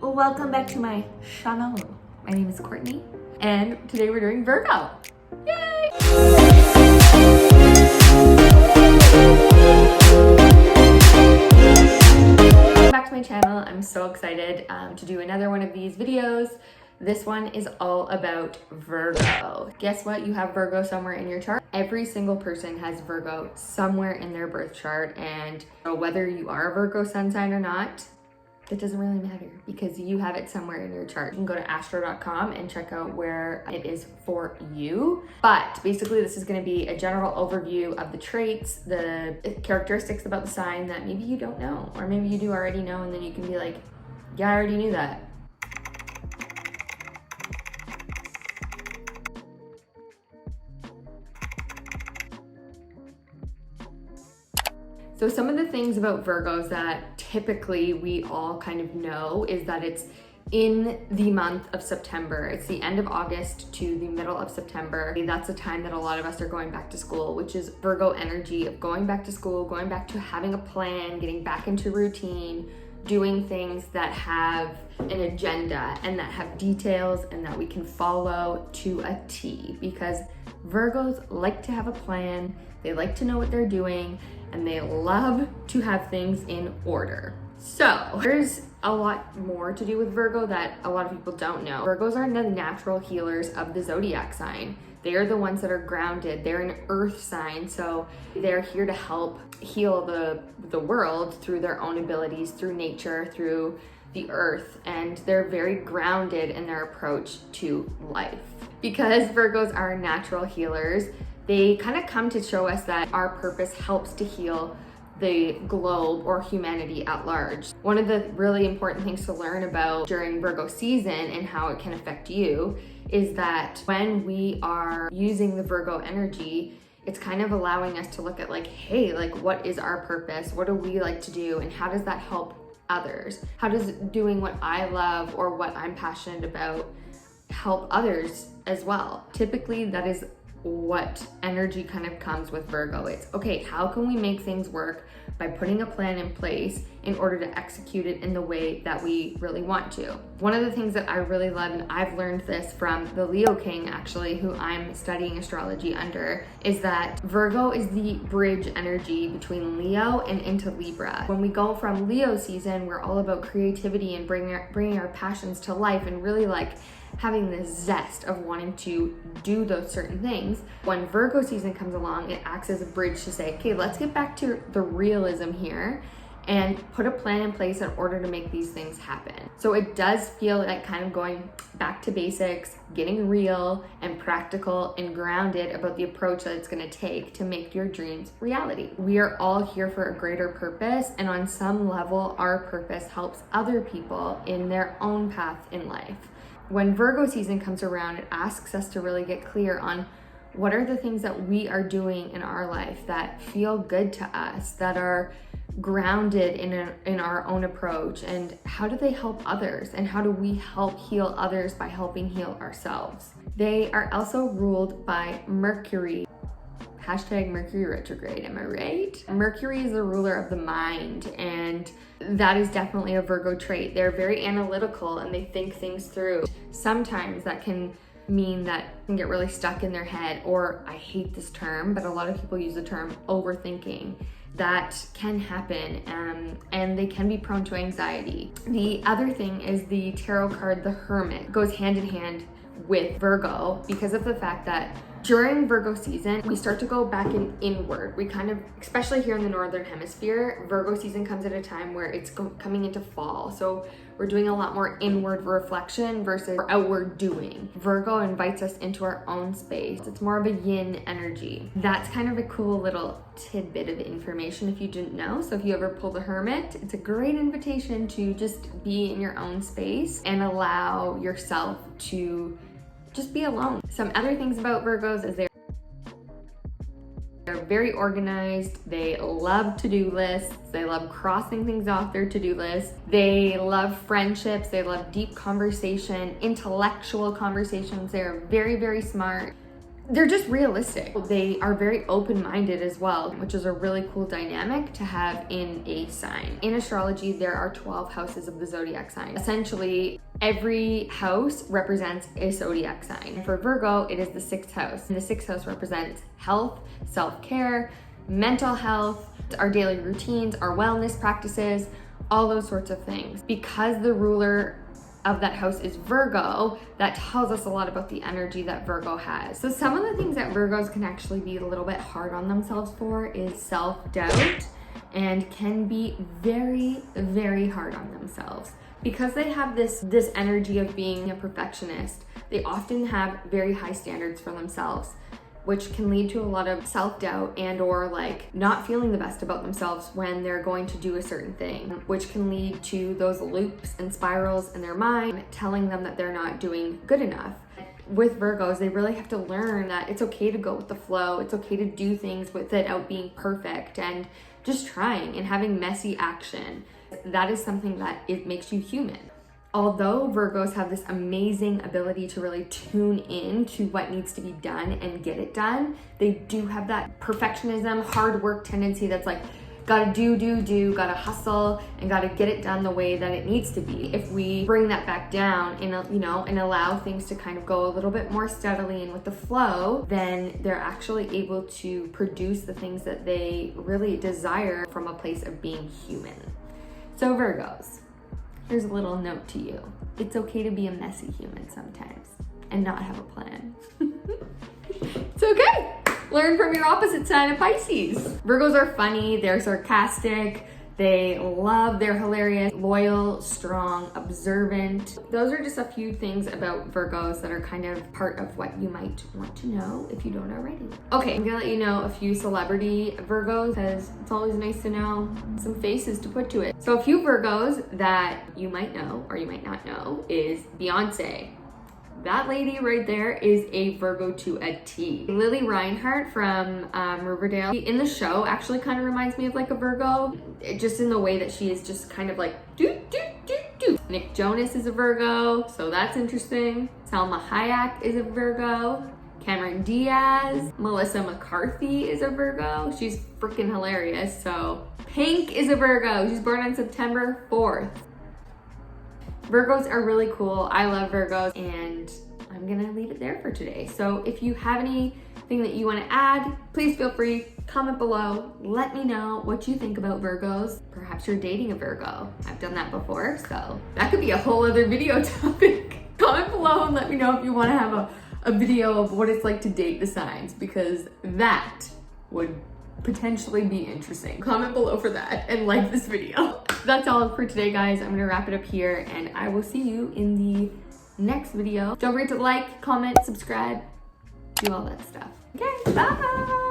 Welcome back to my channel. My name is Courtney, and today we're doing Virgo. Yay! Welcome back to my channel. I'm so excited to do another one of these videos. This one is all about Virgo. Guess what? You have Virgo somewhere in your chart. Every single person has Virgo somewhere in their birth chart, and whether you are a Virgo sun sign or not, it doesn't really matter because you have it somewhere in your chart. You can go to astro.com and check out where it is for you. But basically this is going to be a general overview of the traits, the characteristics about the sign that maybe you don't know, or maybe you do already know, and then you can be like, yeah, I already knew that. So some of the things about Virgos that typically we all kind of know is that it's in the month of September. It's the end of August to the middle of September. That's a time that a lot of us are going back to school, which is Virgo energy of going back to school, going back to having a plan, getting back into routine, doing things that have an agenda and that have details and that we can follow to a T, because Virgos like to have a plan, they like to know what they're doing, and they love to have things in order. So there's a lot more to do with Virgo that a lot of people don't know. Virgos are the natural healers of the zodiac sign. They are the ones that are grounded. They're an earth sign, so they're here to help heal the world through their own abilities, through nature, through the earth, and they're very grounded in their approach to life. Because Virgos are natural healers, they kind of come to show us that our purpose helps to heal the globe or humanity at large. One of the really important things to learn about during Virgo season and how it can affect you is that when we are using the Virgo energy, it's kind of allowing us to look at like, hey, like what is our purpose? What do we like to do? And how does that help others? How does doing what I love or what I'm passionate about help others as well? Typically that is what energy kind of comes with Virgo. It's okay, how can we make things work by putting a plan in place in order to execute it in the way that we really want to. One of the things that I really love, and I've learned this from the Leo King actually, who I'm studying astrology under, is that Virgo is the bridge energy between Leo and into Libra. When we go from Leo season, we're all about creativity and bringing our passions to life and really like having this zest of wanting to do those certain things. When Virgo season comes along, it acts as a bridge to say, okay, let's get back to the realism here and put a plan in place in order to make these things happen. So it does feel like kind of going back to basics, getting real and practical and grounded about the approach that it's gonna take to make your dreams reality. We are all here for a greater purpose, and on some level, our purpose helps other people in their own path in life. When Virgo season comes around, it asks us to really get clear on what are the things that we are doing in our life that feel good to us, that are grounded in our own approach, and how do they help others, and how do we help heal others by helping heal ourselves. They are also ruled by Mercury. Hashtag Mercury retrograde, am I right? Mercury is the ruler of the mind, and that is definitely a Virgo trait. They're very analytical and they think things through. Sometimes that can mean that they can get really stuck in their head, or I hate this term, but a lot of people use the term overthinking. That can happen, and they can be prone to anxiety. The other thing is the tarot card, the Hermit, it goes hand in hand with Virgo because of the fact that during Virgo season, we start to go back inward. We kind of, especially here in the Northern Hemisphere, Virgo season comes at a time where it's coming into fall. So we're doing a lot more inward reflection versus outward doing. Virgo invites us into our own space. It's more of a yin energy. That's kind of a cool little tidbit of information if you didn't know. So if you ever pull the Hermit, it's a great invitation to just be in your own space and allow yourself to just be alone. Some other things about Virgos is they're very organized. They love to-do lists. They love crossing things off their to-do list. They love friendships. They love deep conversation, intellectual conversations. They're very, very smart. they're just realistic. They are very open-minded as well, which is a really cool dynamic to have in a sign. In astrology, there are 12 houses of the zodiac sign. Essentially, every house represents a zodiac sign. For Virgo, it is the 6th house. And the 6th house represents health, self-care, mental health, our daily routines, our wellness practices, all those sorts of things. Because the ruler of that house is Virgo, that tells us a lot about the energy that Virgo has. So some of the things that Virgos can actually be a little bit hard on themselves for is self-doubt, and can be very, very hard on themselves. Because they have this energy of being a perfectionist, they often have very high standards for themselves, which can lead to a lot of self-doubt and or like not feeling the best about themselves when they're going to do a certain thing, which can lead to those loops and spirals in their mind telling them that they're not doing good enough. With Virgos, they really have to learn that it's okay to go with the flow. It's okay to do things without being perfect and just trying and having messy action. That is something that it makes you human. Although Virgos have this amazing ability to really tune in to what needs to be done and get it done, they do have that perfectionism, hard work tendency that's like, gotta do, gotta hustle, and gotta get it done the way that it needs to be. If we bring that back down and, and allow things to kind of go a little bit more steadily and with the flow, then they're actually able to produce the things that they really desire from a place of being human. So Virgos, here's a little note to you. It's okay to be a messy human sometimes and not have a plan. It's okay. Learn from your opposite sign of Pisces. Virgos are funny, they're sarcastic, they're hilarious, loyal, strong, observant. Those are just a few things about Virgos that are kind of part of what you might want to know if you don't already. Okay, I'm gonna let you know a few celebrity Virgos because it's always nice to know some faces to put to it. So a few Virgos that you might know or you might not know is Beyonce. That lady right there is a Virgo to a T. Lily Reinhart from Riverdale in the show actually kind of reminds me of like a Virgo, just in the way that she is just kind of like do. Nick Jonas is a Virgo, so that's interesting. Salma Hayek is a Virgo. Cameron Diaz. Melissa McCarthy is a Virgo. She's freaking hilarious. So Pink is a Virgo. She's born on September 4th. Virgos are really cool. I love Virgos, and I'm gonna leave it there for today. So if you have anything that you want to add, please feel free, comment below. Let me know what you think about Virgos. Perhaps you're dating a Virgo. I've done that before, so that could be a whole other video topic. Comment below and let me know if you want to have a video of what it's like to date the signs, because that would potentially be interesting. Comment below for that and like this video. That's all for today, guys. I'm gonna wrap it up here, and I will see you in the next video. Don't forget to like, comment, subscribe, do all that stuff. Okay, bye!